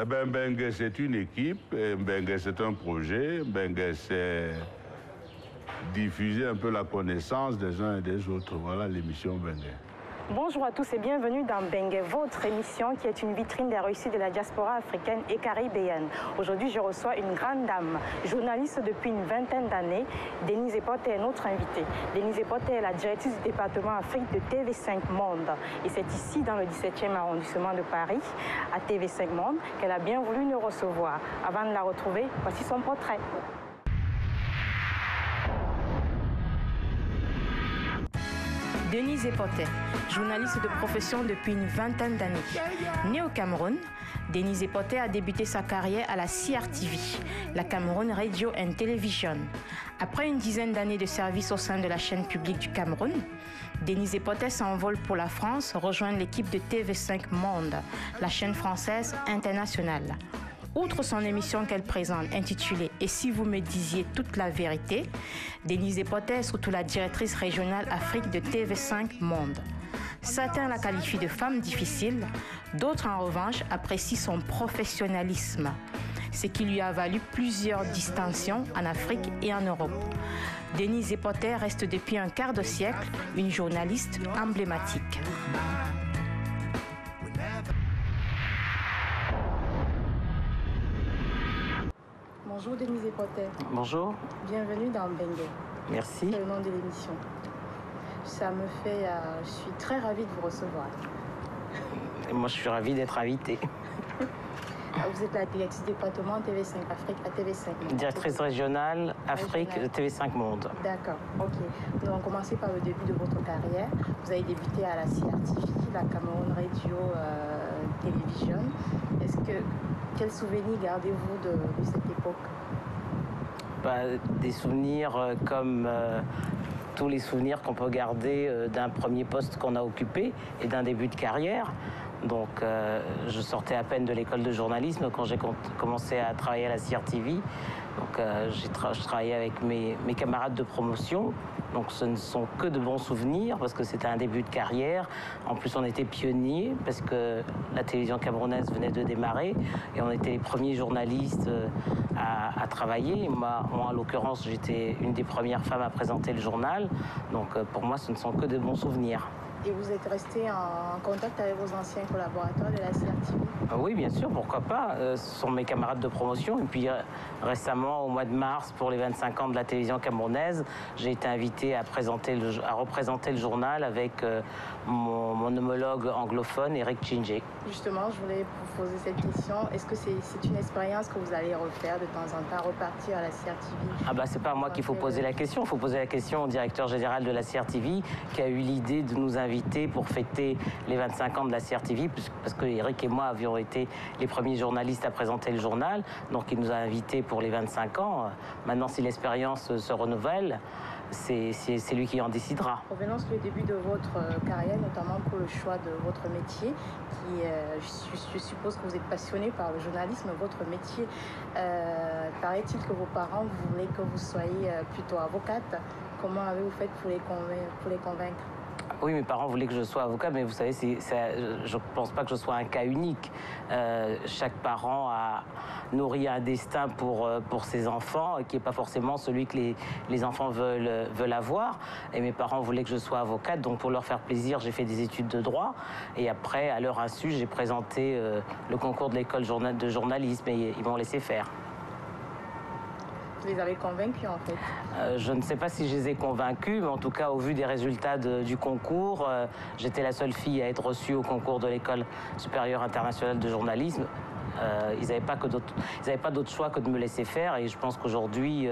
Eh ben, Mbengue, c'est une équipe, Mbengue, c'est un projet, Mbengue, c'est diffuser un peu la connaissance des uns et des autres. Voilà l'émission Mbengue. Bonjour à tous et bienvenue dans Mbengue, votre émission qui est une vitrine des réussites de la diaspora africaine et caribéenne. Aujourd'hui, je reçois une grande dame, journaliste depuis une vingtaine d'années. Denise Epote est notre invitée. Denise Epote est la directrice du département Afrique de TV5 Monde. Et c'est ici, dans le 17e arrondissement de Paris, à TV5 Monde, qu'elle a bien voulu nous recevoir. Avant de la retrouver, voici son portrait. Denise Epote, journaliste de profession depuis une vingtaine d'années. Née au Cameroun, Denise Epote a débuté sa carrière à la CRTV, la Cameroun Radio and Television. Après une dizaine d'années de service au sein de la chaîne publique du Cameroun, Denise Epote s'envole pour la France rejoindre l'équipe de TV5 Monde, la chaîne française internationale. Outre son émission qu'elle présente intitulée « Et si vous me disiez toute la vérité », Denise Epote est surtout la directrice régionale Afrique de TV5 Monde. Certains la qualifient de femme difficile, d'autres en revanche apprécient son professionnalisme, ce qui lui a valu plusieurs distinctions en Afrique et en Europe. Denise Epote reste depuis un quart de siècle une journaliste emblématique. Bonjour Denise Epote. Bonjour. Bienvenue dans Mbengue. Merci. C'est le nom de l'émission. Ça me fait... je suis très ravie de vous recevoir. Et moi, je suis ravie d'être invitée. Vous êtes la directrice du département TV5 Afrique à TV5 Monde. Directrice régionale Afrique de TV5 Monde. D'accord, ok. Nous allons commencer par le début de votre carrière. Vous avez débuté à la CRTV, la Cameroun Radio Television. Quels souvenirs gardez-vous de cette époque? Des souvenirs comme tous les souvenirs qu'on peut garder d'un premier poste qu'on a occupé et d'un début de carrière. Donc, je sortais à peine de l'école de journalisme quand j'ai commencé à travailler à la CRTV. Donc, je travaillais avec mes camarades de promotion. Donc, ce ne sont que de bons souvenirs parce que c'était un début de carrière. En plus, on était pionniers parce que la télévision camerounaise venait de démarrer et on était les premiers journalistes à travailler. Moi, en l'occurrence, j'étais une des premières femmes à présenter le journal. Donc, pour moi, ce ne sont que de bons souvenirs. Et vous êtes resté en contact avec vos anciens collaborateurs de la CRTV? Oui, bien sûr, pourquoi pas. Ce sont mes camarades de promotion. Et puis récemment, au mois de mars, pour les 25 ans de la télévision camerounaise, j'ai été invité à représenter le journal avec mon homologue anglophone, Eric Chinje. Justement, je voulais vous poser cette question. Est-ce que c'est une expérience que vous allez refaire de temps en temps, repartir à la CRTV? C'est pas à moi qu'il faut poser la question. Il faut poser la question au directeur général de la CRTV qui a eu l'idée de nous inviter pour fêter les 25 ans de la CRTV, parce que Eric et moi avions été les premiers journalistes à présenter le journal. Donc il nous a invités pour les 25 ans. Maintenant, si l'expérience se renouvelle, c'est lui qui en décidera. Revenons sur le début de votre carrière, notamment pour le choix de votre métier, qui, je suppose que vous êtes passionné par le journalisme, votre métier. Paraît-il que vos parents voulaient que vous soyez plutôt avocate. Comment avez-vous fait pour les convaincre? Oui, mes parents voulaient que je sois avocat, mais vous savez, je ne pense pas que je sois un cas unique. Chaque parent a nourri un destin pour ses enfants, qui n'est pas forcément celui que les enfants veulent avoir. Et mes parents voulaient que je sois avocate, donc pour leur faire plaisir, j'ai fait des études de droit. Et après, à leur insu, j'ai présenté le concours de l'école de journalisme et ils m'ont laissé faire. Vous les avez convaincus, en fait? Je ne sais pas si je les ai convaincus, mais en tout cas, au vu des résultats du concours, j'étais la seule fille à être reçue au concours de l'École supérieure internationale de journalisme. Ils n'avaient pas d'autre choix que de me laisser faire, et je pense qu'aujourd'hui,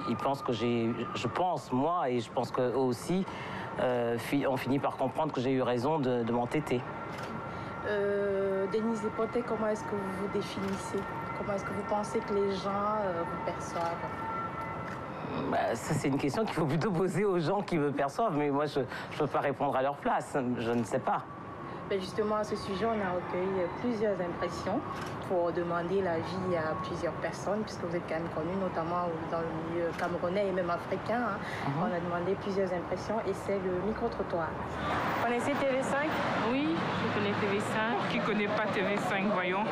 ils pensent que je pense, moi, et je pense qu'eux aussi, ont fini par comprendre que j'ai eu raison de m'entêter. Denise Epote, comment est-ce que vous vous définissez? Comment est-ce que vous pensez que les gens vous perçoivent? Ça, c'est une question qu'il faut plutôt poser aux gens qui me perçoivent, mais moi, je ne peux pas répondre à leur place. Je ne sais pas. Justement, à ce sujet, on a recueilli plusieurs impressions pour demander l'avis à plusieurs personnes, puisque vous êtes quand même connu, notamment dans le milieu camerounais et même africain. On a demandé plusieurs impressions et c'est le micro-trottoir. connaissez TV5? Oui, je connais TV5. Qui ne connaît pas TV5, voyons?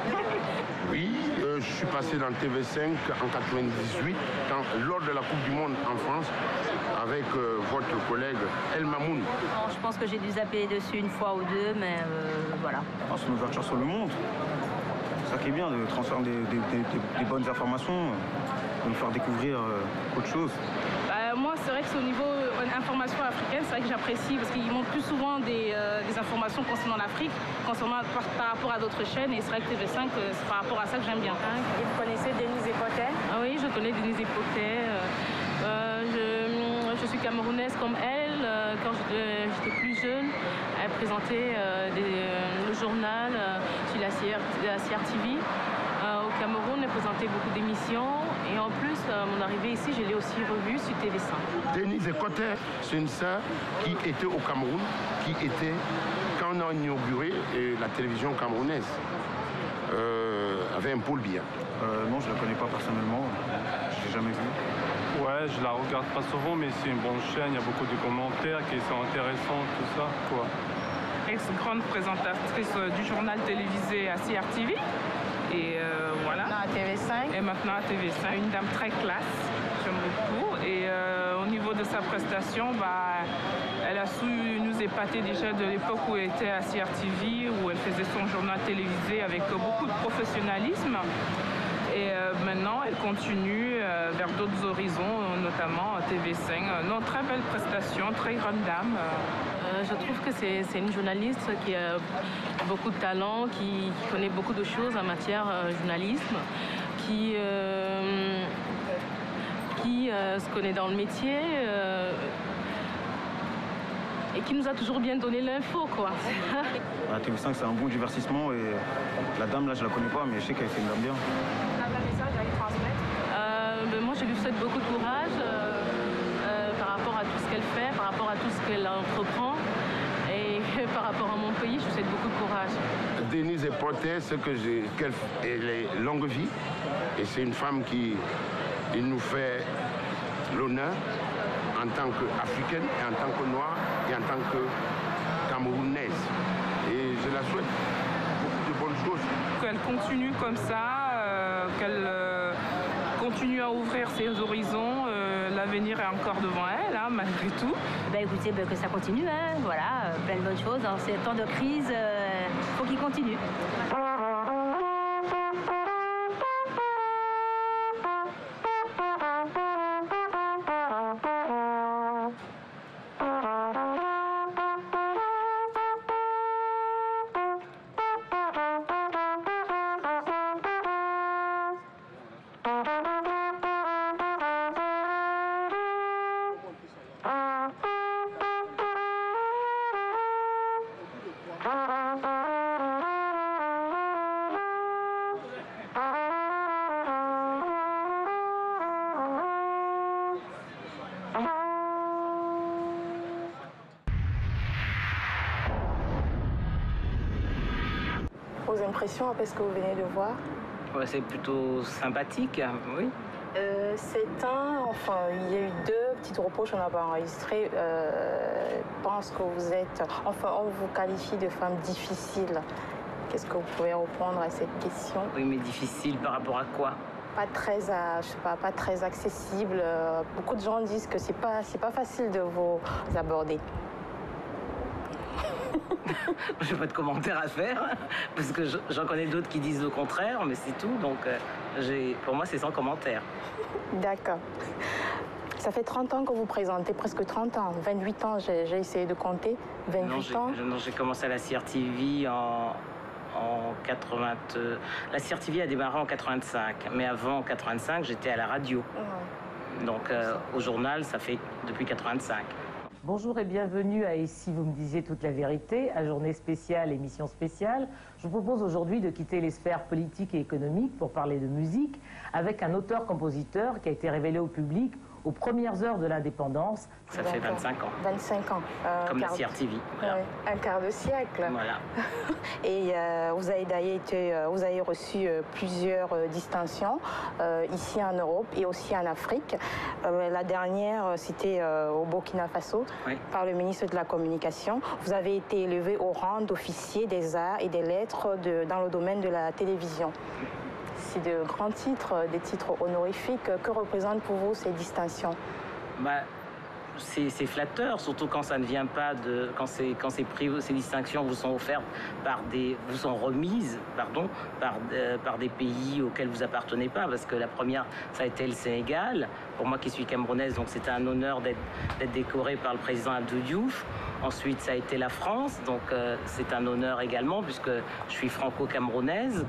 Oui, je suis passé dans TV5 en 98, lors de la Coupe du Monde en France, avec votre collègue El Mamoun. Bon, je pense que j'ai dû zapper dessus une fois ou deux, mais voilà. C'est une ouverture sur le monde. C'est ça qui est bien, de transférer des bonnes informations, de nous faire découvrir autre chose. Moi, c'est vrai que c'est au niveau information africaine, c'est vrai que j'apprécie parce qu'ils montrent plus souvent des informations concernant l'Afrique, par rapport à d'autres chaînes. Et c'est vrai que TV5, c'est par rapport à ça que j'aime bien. Et vous connaissez Denise Epotet? Ah oui, je connais Denise Epotet. Je suis camerounaise comme elle. Quand j'étais plus jeune, elle présentait le journal sur la CRTV. Au Cameroun, elle présentait beaucoup d'émissions. Et en plus, mon arrivée ici, je l'ai aussi revue sur TV5. Denise Epotet, c'est une sœur qui était au Cameroun, quand on a inauguré la télévision camerounaise, avait un pôle bien. Non, je ne la connais pas personnellement, je l'ai jamais vue. Ouais, je la regarde pas souvent, mais c'est une bonne chaîne, il y a beaucoup de commentaires qui sont intéressants, tout ça, quoi. Ex-grande présentatrice du journal télévisé à CRTV. Et voilà. Non, à TV5. Et maintenant à TV5. Une dame très classe, j'aime beaucoup. Et au niveau de sa prestation, elle a su nous épater déjà de l'époque où elle était à CRTV, où elle faisait son journal télévisé avec beaucoup de professionnalisme. Et maintenant, elle continue vers d'autres horizons, notamment TV5. Non, très belle prestation, très grande dame. Je trouve que c'est une journaliste qui a beaucoup de talent, qui connaît beaucoup de choses en matière journalisme, qui se connaît dans le métier et qui nous a toujours bien donné l'info, quoi. TV5, c'est un bon divertissement et la dame, là, je la connais pas, mais je sais qu'elle fait une dame bien. Un message à lui transmettre? Moi, je lui souhaite beaucoup de courage par rapport à tout ce qu'elle fait, par rapport à tout ce qu'elle entreprend. Et par rapport à mon pays, je lui souhaite beaucoup de courage. Denise Epotet, elle est longue vie. Et c'est une femme qui nous fait l'honneur en tant qu'Africaine, et en tant que Noire, et en tant que Camerounaise. Et je la souhaite beaucoup de bonnes choses. Qu'elle continue comme ça, qu'elle continue à ouvrir ses horizons. L'avenir est encore devant elle, hein, malgré tout. Écoutez, que ça continue, hein, voilà, plein de bonnes choses. Dans ces temps de crise, faut qu'il continue. Vos impressions après ce que vous venez de voir? Ouais, c'est plutôt sympathique, oui. Il y a eu deux petites reproches qu'on n'a pas enregistrées. Je pense que vous êtes, on vous qualifie de femme difficile. Qu'est-ce que vous pouvez répondre à cette question? Oui, mais difficile par rapport à quoi? Pas très accessible. Beaucoup de gens disent que c'est pas facile de vous aborder. Je n'ai pas de commentaire à faire, parce que j'en connais d'autres qui disent le contraire, mais c'est tout. Donc, pour moi, c'est sans commentaire. D'accord. Ça fait 30 ans que vous présentez, presque 30 ans, 28 ans, j'ai essayé de compter, 28 ans. Non, j'ai commencé à la CRTV en 80... La CRTV a démarré en 85, mais avant 85, j'étais à la radio. Donc, au journal, ça fait depuis 85. Bonjour et bienvenue à Et si vous me disiez toute la vérité, à journée spéciale, émission spéciale. Je vous propose aujourd'hui de quitter les sphères politiques et économiques pour parler de musique avec un auteur-compositeur qui a été révélé au public aux premières heures de l'indépendance. Ça fait 25 ans. 25 ans. Comme la CRTV. Voilà. Ouais, un quart de siècle. Voilà. Et vous avez reçu plusieurs distinctions ici en Europe et aussi en Afrique. La dernière, c'était au Burkina Faso, par le ministre de la Communication. Vous avez été élevé au rang d'officier des arts et des lettres dans le domaine de la télévision. C'est de grands titres, des titres honorifiques. Que représentent pour vous ces distinctions? C'est flatteur, surtout quand ça ne vient pas de, quand ces distinctions vous sont offertes vous sont remises, par des pays auxquels vous appartenez pas, parce que la première, ça a été le Sénégal. Pour moi qui suis camerounaise, donc c'était un honneur d'être décoré par le président Abdou Diouf. Ensuite, ça a été la France, donc c'est un honneur également, puisque je suis franco-camerounaise.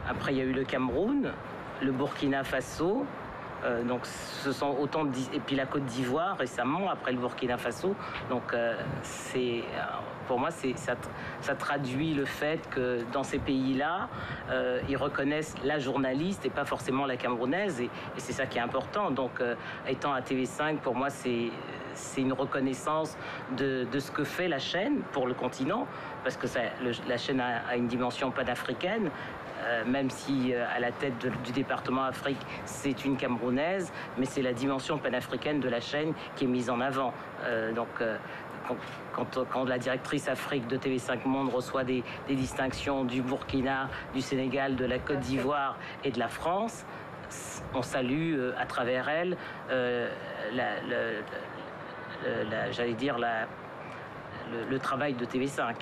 Après, il y a eu le Cameroun, le Burkina Faso. Donc ce sont autant de... Et puis la Côte d'Ivoire récemment, après le Burkina Faso. Donc pour moi, ça traduit le fait que dans ces pays-là, ils reconnaissent la journaliste et pas forcément la camerounaise. Et c'est ça qui est important. Donc étant à TV5, pour moi, c'est une reconnaissance de ce que fait la chaîne pour le continent, parce que la chaîne a une dimension panafricaine. Même si à la tête du département Afrique, c'est une Camerounaise, mais c'est la dimension panafricaine de la chaîne qui est mise en avant. Quand la directrice Afrique de TV5 Monde reçoit des distinctions du Burkina, du Sénégal, de la Côte d'Ivoire et de la France, on salue à travers elle, j'allais dire, le travail de TV5.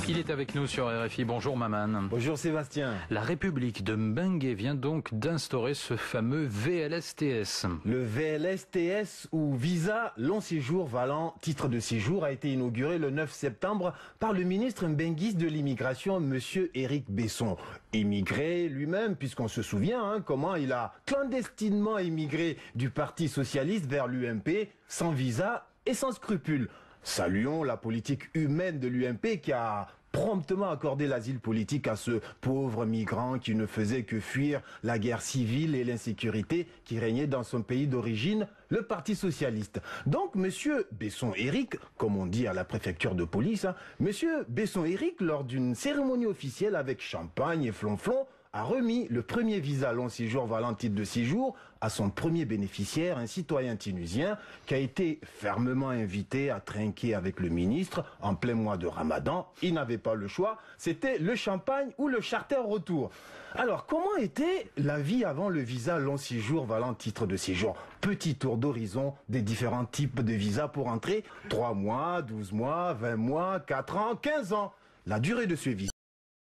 Il est avec nous sur RFI. Bonjour Maman. Bonjour Sébastien. La République de Mbengue vient donc d'instaurer ce fameux VLSTS. Le VLSTS, ou visa long séjour valant titre de séjour, a été inauguré le 9 septembre par le ministre mbenguiste de l'immigration, monsieur Éric Besson. Immigré lui-même, puisqu'on se souvient comment il a clandestinement immigré du Parti socialiste vers l'UMP, sans visa et sans scrupules. Saluons la politique humaine de l'UMP qui a promptement accordé l'asile politique à ce pauvre migrant qui ne faisait que fuir la guerre civile et l'insécurité qui régnait dans son pays d'origine, le Parti socialiste. Donc, monsieur Besson Éric, comme on dit à la préfecture de police, monsieur Besson Éric, lors d'une cérémonie officielle avec champagne et flonflon, a remis le premier visa long séjour valant titre de séjour à son premier bénéficiaire, un citoyen tunisien qui a été fermement invité à trinquer avec le ministre en plein mois de Ramadan. Il n'avait pas le choix, c'était le champagne ou le charter retour. Alors, comment était la vie avant le visa long séjour valant titre de séjour? Petit tour d'horizon des différents types de visas pour entrer. 3 mois, 12 mois, 20 mois, 4 ans, 15 ans. La durée de ce visa